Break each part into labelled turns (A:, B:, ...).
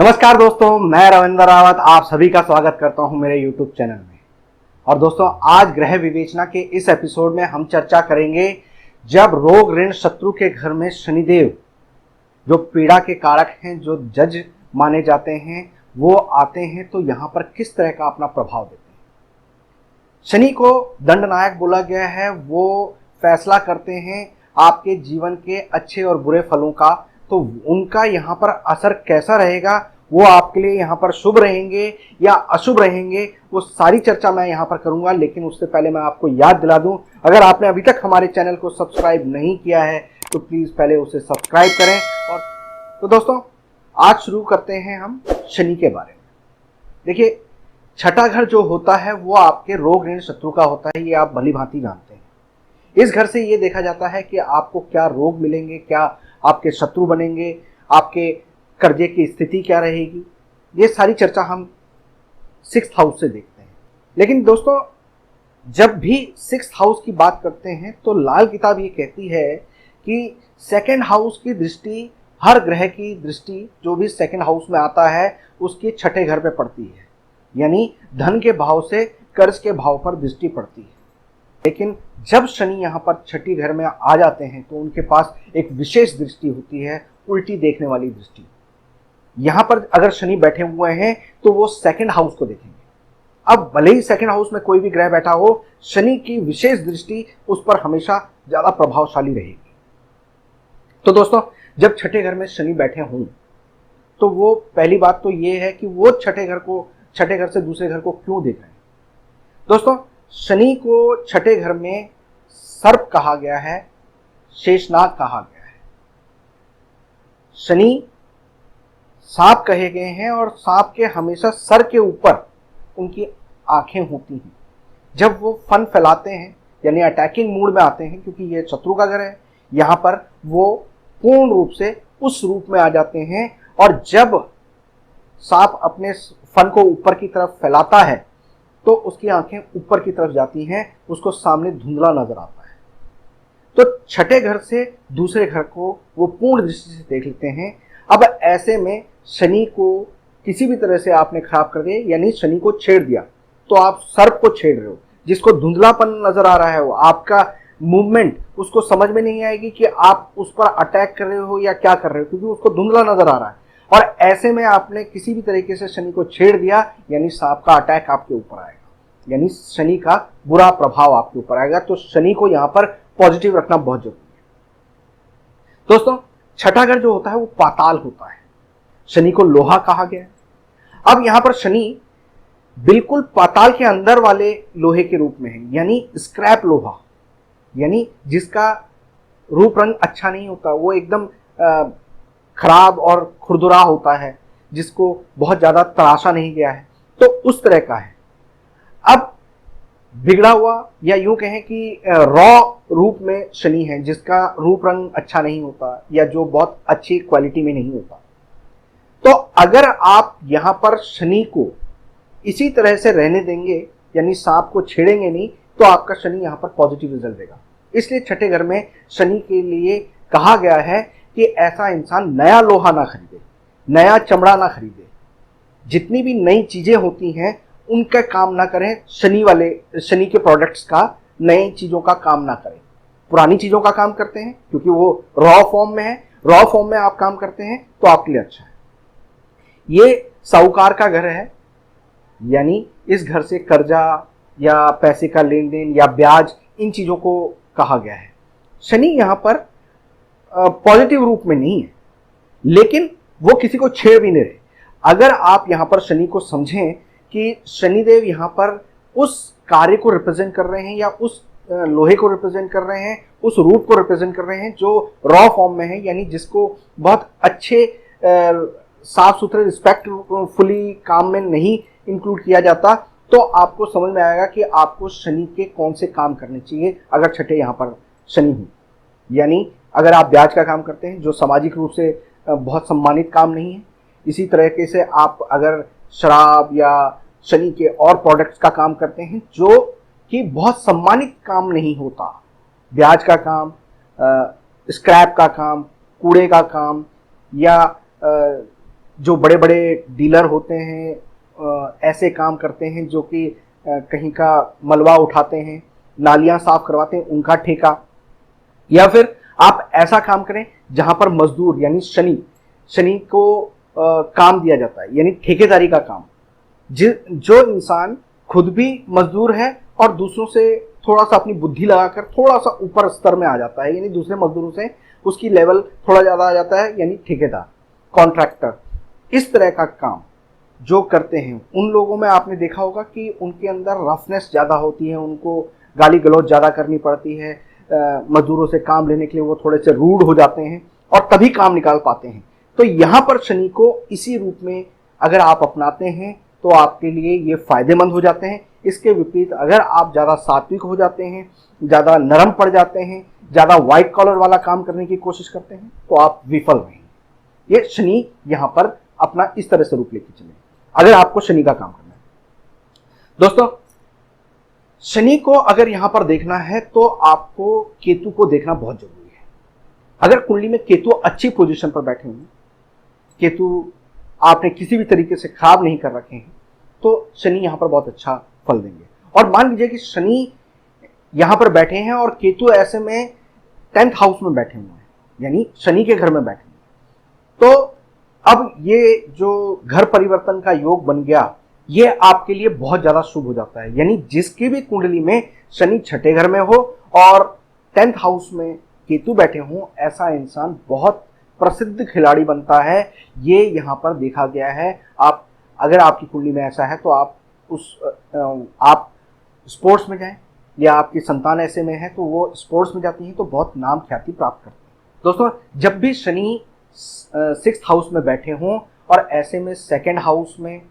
A: नमस्कार दोस्तों, मैं रविंद्र रावत आप सभी का स्वागत करता हूं मेरे YouTube चैनल में। और दोस्तों, आज ग्रह विवेचना के इस एपिसोड में हम चर्चा करेंगे जब रोग ऋण शत्रु के घर में शनिदेव, जो पीड़ा के कारक हैं, जो जज माने जाते हैं, वो आते हैं तो यहाँ पर किस तरह का अपना प्रभाव देते हैं। शनि को दंडनायक बोला गया है, वो फैसला करते हैं आपके जीवन के अच्छे और बुरे फलों का। तो उनका यहाँ पर असर कैसा रहेगा, वो आपके लिए यहाँ पर शुभ रहेंगे या अशुभ रहेंगे, वो सारी चर्चा मैं यहाँ पर करूंगा। लेकिन उससे पहले मैं आपको याद दिला दूं, अगर आपने अभी तक हमारे चैनल को सब्सक्राइब नहीं किया है तो प्लीज पहले उसे सब्सक्राइब करें। और तो दोस्तों, आज शुरू करते हैं हम शनि के बारे में। देखिए, छठा घर जो होता है वो आपके रोग ऋण शत्रु का होता है, ये आप भली भांति जानते हैं। इस घर से ये देखा जाता है कि आपको क्या रोग मिलेंगे, क्या आपके शत्रु बनेंगे, आपके कर्जे की स्थिति क्या रहेगी, ये सारी चर्चा हम 6th हाउस से देखते हैं। लेकिन दोस्तों, जब भी 6th हाउस की बात करते हैं तो लाल किताब ये कहती है कि 2nd हाउस की दृष्टि, हर ग्रह की दृष्टि जो भी 2nd हाउस में आता है उसके छठे घर पे पड़ती है, यानी धन के भाव से कर्ज के भाव पर दृष्टि पड़ती है। लेकिन जब शनि यहाँ पर छठी घर में आ जाते हैं तो उनके पास एक विशेष दृष्टि होती है, उल्टी देखने वाली दृष्टि। यहाँ पर अगर शनि बैठे हुए हैं तो वो 2nd हाउस को देखेंगे। अब भले ही 2nd हाउस में कोई भी ग्रह बैठा हो, शनि की विशेष दृष्टि उस पर हमेशा ज्यादा प्रभावशाली रहेगी। तो दोस्तों, जब छठे घर में शनि बैठे हों तो वो पहली बात तो ये है कि वो छठे घर से दूसरे घर को क्यों देख रहे हैं। दोस्तों, शनि को छठे घर में सर्प कहा गया है, शेषनाग कहा गया है। शनि सांप कहे गए हैं और सांप के हमेशा सर के ऊपर उनकी आंखें होती हैं। जब वो फन फैलाते हैं यानी अटैकिंग मूड में आते हैं, क्योंकि ये शत्रु का घर है, यहाँ पर वो पूर्ण रूप से उस रूप में आ जाते हैं। और जब सांप अपने फन को ऊपर की तरफ फैलाता है तो उसकी आंखें ऊपर की तरफ जाती हैं, उसको सामने धुंधला नजर आता है। तो छठे घर से दूसरे घर को वो पूर्ण दृष्टि से देख लेते हैं। अब ऐसे में शनि को किसी भी तरह से आपने खराब कर दिया, यानी शनि को छेड़ दिया, तो आप सर्प को छेड़ रहे हो। जिसको धुंधलापन नजर आ रहा है, वो आपका मूवमेंट उसको समझ में नहीं आएगी कि आप उस पर अटैक कर रहे हो या क्या कर रहे हो, क्योंकि उसको धुंधला नजर आ रहा है। और ऐसे में आपने किसी भी तरीके से शनि को छेड़ दिया, यानी सांप का अटैक आपके ऊपर आएगा, यानी शनि का बुरा प्रभाव आपके ऊपर आएगा। तो शनि को यहां पर पॉजिटिव रखना बहुत जरूरी है। दोस्तों, छठा घर जो होता है वो पाताल होता है। शनि को लोहा कहा गया है। अब यहां पर शनि बिल्कुल पाताल के अंदर वाले लोहे के रूप में है, यानी स्क्रैप लोहा, यानी जिसका रूप रंग अच्छा नहीं होता, वो एकदम खराब और खुरदुरा होता है, जिसको बहुत ज्यादा तराशा नहीं गया है, तो उस तरह का है। अब बिगड़ा हुआ या यूं कहें कि रॉ रूप में शनि है, जिसका रूप रंग अच्छा नहीं होता या जो बहुत अच्छी क्वालिटी में नहीं होता। तो अगर आप यहां पर शनि को इसी तरह से रहने देंगे, यानी सांप को छेड़ेंगे नहीं, तो आपका शनि यहां पर पॉजिटिव रिजल्ट देगा। इसलिए छठे घर में शनि के लिए कहा गया है कि ऐसा इंसान नया लोहा ना खरीदे, नया चमड़ा ना खरीदे, जितनी भी नई चीजें होती हैं उनका काम ना करें। शनि के प्रोडक्ट्स का, नई चीजों का काम ना करें, पुरानी चीजों का काम करते हैं, क्योंकि वो रॉ फॉर्म में है। रॉ फॉर्म में आप काम करते हैं तो आपके लिए अच्छा है। ये साहूकार का घर है, यानी इस घर से कर्जा या पैसे का लेन देन या ब्याज, इन चीजों को कहा गया है। शनि यहां पर पॉजिटिव रूप में नहीं है, लेकिन वो किसी को छेड़ भी नहीं रहे। अगर आप यहां पर शनि को समझें कि शनिदेव यहां पर उस कार्य को रिप्रेजेंट कर रहे हैं या उस लोहे को रिप्रेजेंट कर रहे हैं, उस रूप को रिप्रेजेंट कर रहे हैं जो रॉ फॉर्म में है, यानी जिसको बहुत अच्छे साफ सुथरे रिस्पेक्टफुली काम में नहीं इंक्लूड किया जाता, तो आपको समझ में आएगा कि आपको शनि के कौन से काम करने चाहिए अगर छठे यहाँ पर शनि हो। यानी अगर आप ब्याज का काम करते हैं जो सामाजिक रूप से बहुत सम्मानित काम नहीं है, इसी तरीके से आप अगर शराब या शनि के और प्रोडक्ट्स का काम करते हैं जो कि बहुत सम्मानित काम नहीं होता, ब्याज का काम, स्क्रैप का काम, कूड़े का काम, या जो बड़े बड़े डीलर होते हैं ऐसे काम करते हैं, जो कि कहीं का मलबा उठाते हैं, नालियां साफ करवाते हैं, उनका ठेका। या फिर आप ऐसा काम करें जहां पर मजदूर यानी शनि शनि को काम दिया जाता है, यानी ठेकेदारी का काम। जो इंसान खुद भी मजदूर है और दूसरों से थोड़ा सा अपनी बुद्धि लगाकर थोड़ा सा ऊपर स्तर में आ जाता है, यानी दूसरे मजदूरों से उसकी लेवल थोड़ा ज्यादा आ जाता है, यानी ठेकेदार, कॉन्ट्रैक्टर। इस तरह का काम जो करते हैं उन लोगों में आपने देखा होगा कि उनके अंदर रफनेस ज़्यादा होती है, उनको गाली गलौज ज़्यादा करनी पड़ती है, मजदूरों से काम लेने के लिए वो थोड़े से रूड हो जाते हैं और तभी काम निकाल पाते हैं। तो यहाँ पर शनि को इसी रूप में अगर आप अपनाते हैं तो आपके लिए ये फायदेमंद हो जाते हैं। इसके विपरीत अगर आप ज़्यादा सात्विक हो जाते हैं, ज़्यादा नरम पड़ जाते हैं, ज़्यादा व्हाइट कॉलर वाला काम करने की कोशिश करते हैं, तो आप विफल रहेंगे। ये शनि यहाँ पर अपना इस तरह से रूप लेके चले अगर आपको शनि का काम करना है। दोस्तों, शनि को अगर यहां पर देखना है तो आपको केतु को देखना बहुत जरूरी है। अगर कुंडली में केतु अच्छी पोजीशन पर बैठे हुए, केतु आपने किसी भी तरीके से खराब नहीं कर रखे हैं, तो शनि यहां पर बहुत अच्छा फल देंगे। और मान लीजिए कि शनि यहां पर बैठे हैं और केतु ऐसे में 10th हाउस में बैठे हुए हैं, यानी शनि के घर में बैठे हैं, तो अब ये जो घर परिवर्तन का योग बन गया, ये आपके लिए बहुत ज्यादा शुभ हो जाता है। यानी जिसकी भी कुंडली में शनि छठे घर में हो और 10th हाउस में केतु बैठे हों, ऐसा इंसान बहुत प्रसिद्ध खिलाड़ी बनता है। ये यहाँ पर देखा गया है। आप अगर आपकी कुंडली में ऐसा है तो आप स्पोर्ट्स में जाएं, या आपकी संतान ऐसे में है तो वो स्पोर्ट्स में जाती है तो बहुत नाम ख्याति प्राप्त करते हैं। दोस्तों, जब भी शनि 6th हाउस में बैठे हों और ऐसे में 2nd हाउस में,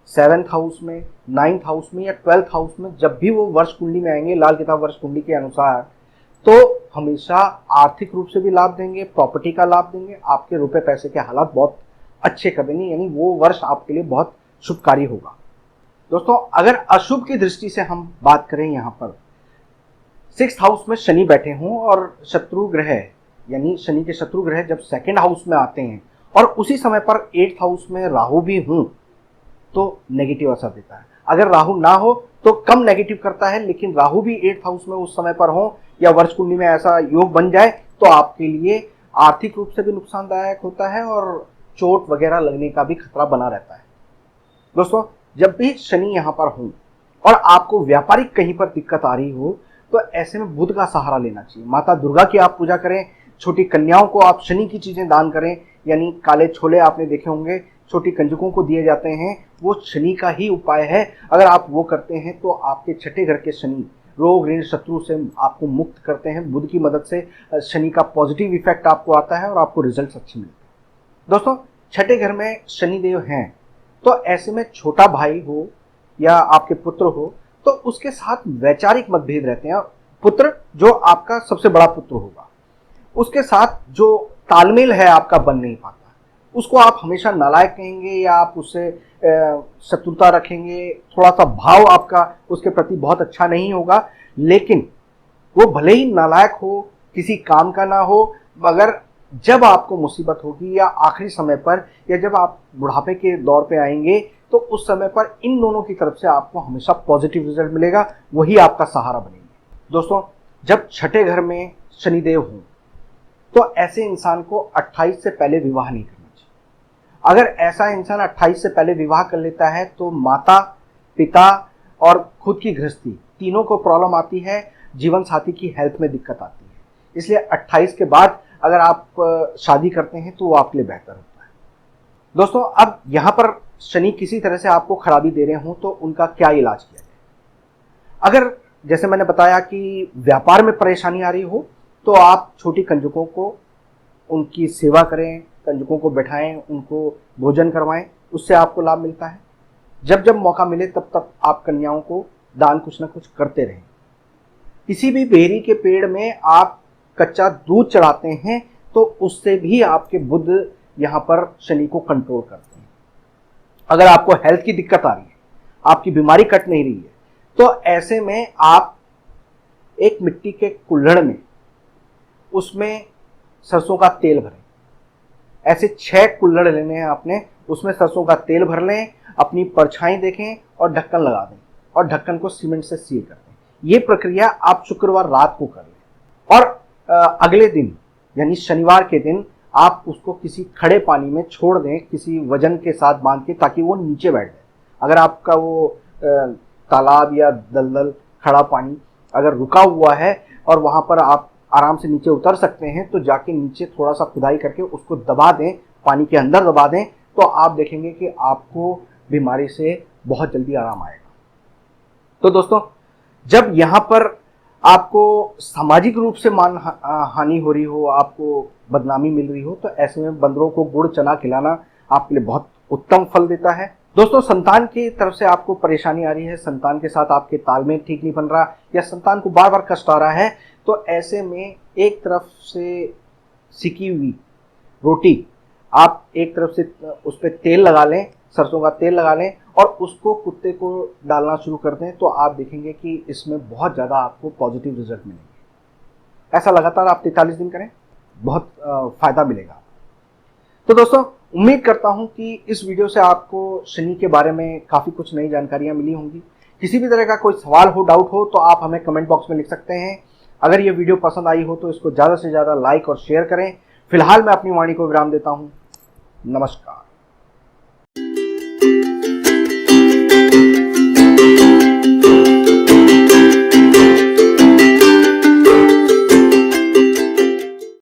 A: 7th हाउस में, 9th हाउस में या 12th हाउस में जब भी वो वर्ष कुंडली में आएंगे, लाल किताब वर्ष कुंडली के अनुसार, तो हमेशा आर्थिक रूप से भी लाभ देंगे, प्रॉपर्टी का लाभ देंगे, आपके रुपए पैसे के हालात बहुत अच्छे कर देंगे। यानी वो वर्ष आपके लिए बहुत शुभकारी होगा। दोस्तों, अगर अशुभ की दृष्टि से हम बात करें, यहाँ पर 6th हाउस में शनि बैठे हों और शत्रु ग्रह यानी शनि के शत्रु ग्रह जब 2nd हाउस में आते हैं और उसी समय पर 8th हाउस में राहु भी हों, तो नेगेटिव असर देता है। अगर राहु ना हो तो कम नेगेटिव करता है, लेकिन राहु भी 8th हाउस में उस समय पर हो या वर्ष कुंडली में ऐसा योग बन जाए तो आपके लिए आर्थिक रूप से भी नुकसानदायक होता है और चोट वगैरह लगने का भी खतरा बना रहता है। दोस्तों, जब भी शनि यहाँ पर हो और आपको व्यापारिक कहीं पर दिक्कत आ रही हो, तो ऐसे में बुध का सहारा लेना चाहिए। माता दुर्गा की आप पूजा करें, छोटी कन्याओं को आप शनि की चीजें दान करें, यानी काले छोले आपने देखे होंगे छोटी कंजकों को दिए जाते हैं, वो शनि का ही उपाय है। अगर आप वो करते हैं तो आपके छठे घर के शनि रोग ऋण शत्रु से आपको मुक्त करते हैं। बुध की मदद से शनि का पॉजिटिव इफेक्ट आपको आता है और आपको रिजल्ट अच्छे मिलते हैं। दोस्तों, छठे घर में शनिदेव हैं, तो ऐसे में छोटा भाई हो या आपके पुत्र हो तो उसके साथ वैचारिक मतभेद रहते हैं। पुत्र जो आपका सबसे बड़ा पुत्र होगा, उसके साथ जो तालमेल है आपका बन नहीं पाता, उसको आप हमेशा नालायक कहेंगे या आप उससे शत्रुता रखेंगे, थोड़ा सा भाव आपका उसके प्रति बहुत अच्छा नहीं होगा। लेकिन वो भले ही नालायक हो, किसी काम का ना हो, मगर जब आपको मुसीबत होगी या आखिरी समय पर या जब आप बुढ़ापे के दौर पे आएंगे, तो उस समय पर इन दोनों की तरफ से आपको हमेशा पॉजिटिव रिजल्ट मिलेगा, वही आपका सहारा बनेंगे। दोस्तों, जब छठे घर में शनिदेव हों तो ऐसे इंसान को 28 से पहले विवाह नहीं करना चाहिए। अगर ऐसा इंसान 28 से पहले विवाह कर लेता है तो माता, पिता और खुद की गृहस्थी तीनों को प्रॉब्लम आती है, जीवन साथी की हेल्थ में दिक्कत आती है। इसलिए 28 के बाद अगर आप शादी करते हैं तो वो आपके लिए बेहतर होता है। दोस्तों, अब यहाँ पर शनि किसी तरह से आपको खराबी दे रहे हों तो उनका क्या इलाज किया जाए। अगर जैसे मैंने बताया कि व्यापार में परेशानी आ रही हो तो आप छोटी कंजकों को उनकी सेवा करें, कंजकों को बैठाएं, उनको भोजन करवाएं, उससे आपको लाभ मिलता है। जब जब मौका मिले तब तब आप कन्याओं को दान कुछ ना कुछ करते रहें। किसी भी बेरी के पेड़ में आप कच्चा दूध चढ़ाते हैं तो उससे भी आपके बुध यहाँ पर शनि को कंट्रोल करते हैं। अगर आपको हेल्थ की दिक्कत आ रही है, आपकी बीमारी कट नहीं रही है, तो ऐसे में आप एक मिट्टी के कुल्हड़ में उसमें सरसों का तेल भरें। ऐसे 6 कुल्हड़ लेने हैं आपने उसमें सरसों का तेल भर लें, अपनी परछाई देखें और ढक्कन लगा दें और ढक्कन को सीमेंट से सील कर दें। ये प्रक्रिया आप शुक्रवार रात को कर लें और अगले दिन यानी शनिवार के दिन आप उसको किसी खड़े पानी में छोड़ दें, किसी वजन के साथ बांध के, ताकि वो नीचे बैठ जाए। अगर आपका वो तालाब या दलदल खड़ा पानी अगर रुका हुआ है और वहां पर आप आराम से नीचे उतर सकते हैं, तो जाके नीचे थोड़ा सा खुदाई करके उसको दबा दें, पानी के अंदर दबा दें, तो आप देखेंगे कि आपको बीमारी से बहुत जल्दी आराम आएगा। तो दोस्तों, जब यहाँ पर आपको सामाजिक रूप से मान हानि हो रही हो, आपको बदनामी मिल रही हो, तो ऐसे में बंदरों को गुड़ चना खिलाना आपके लिए बहुत उत्तम फल देता है। दोस्तों, संतान की तरफ से आपको परेशानी आ रही है, संतान के साथ आपके तालमेल ठीक नहीं बन रहा या संतान को बार बार कष्ट आ रहा है, तो ऐसे में एक तरफ से सिकी हुई रोटी आप एक तरफ से उस पर तेल लगा लें, सरसों का तेल लगा लें और उसको कुत्ते को डालना शुरू कर दें, तो आप देखेंगे कि इसमें बहुत ज़्यादा आपको पॉजिटिव रिजल्ट मिलेंगे। ऐसा लगातार आप 43 दिन करें, बहुत फ़ायदा मिलेगा। तो दोस्तों, उम्मीद करता हूं कि इस वीडियो से आपको शनि के बारे में काफ़ी कुछ नई जानकारियां मिली होंगी। किसी भी तरह का कोई सवाल हो, डाउट हो, तो आप हमें कमेंट बॉक्स में लिख सकते हैं। अगर ये वीडियो पसंद आई हो तो इसको ज़्यादा से ज़्यादा लाइक और शेयर करें। फिलहाल मैं अपनी वाणी को विराम देता हूं। नमस्कार।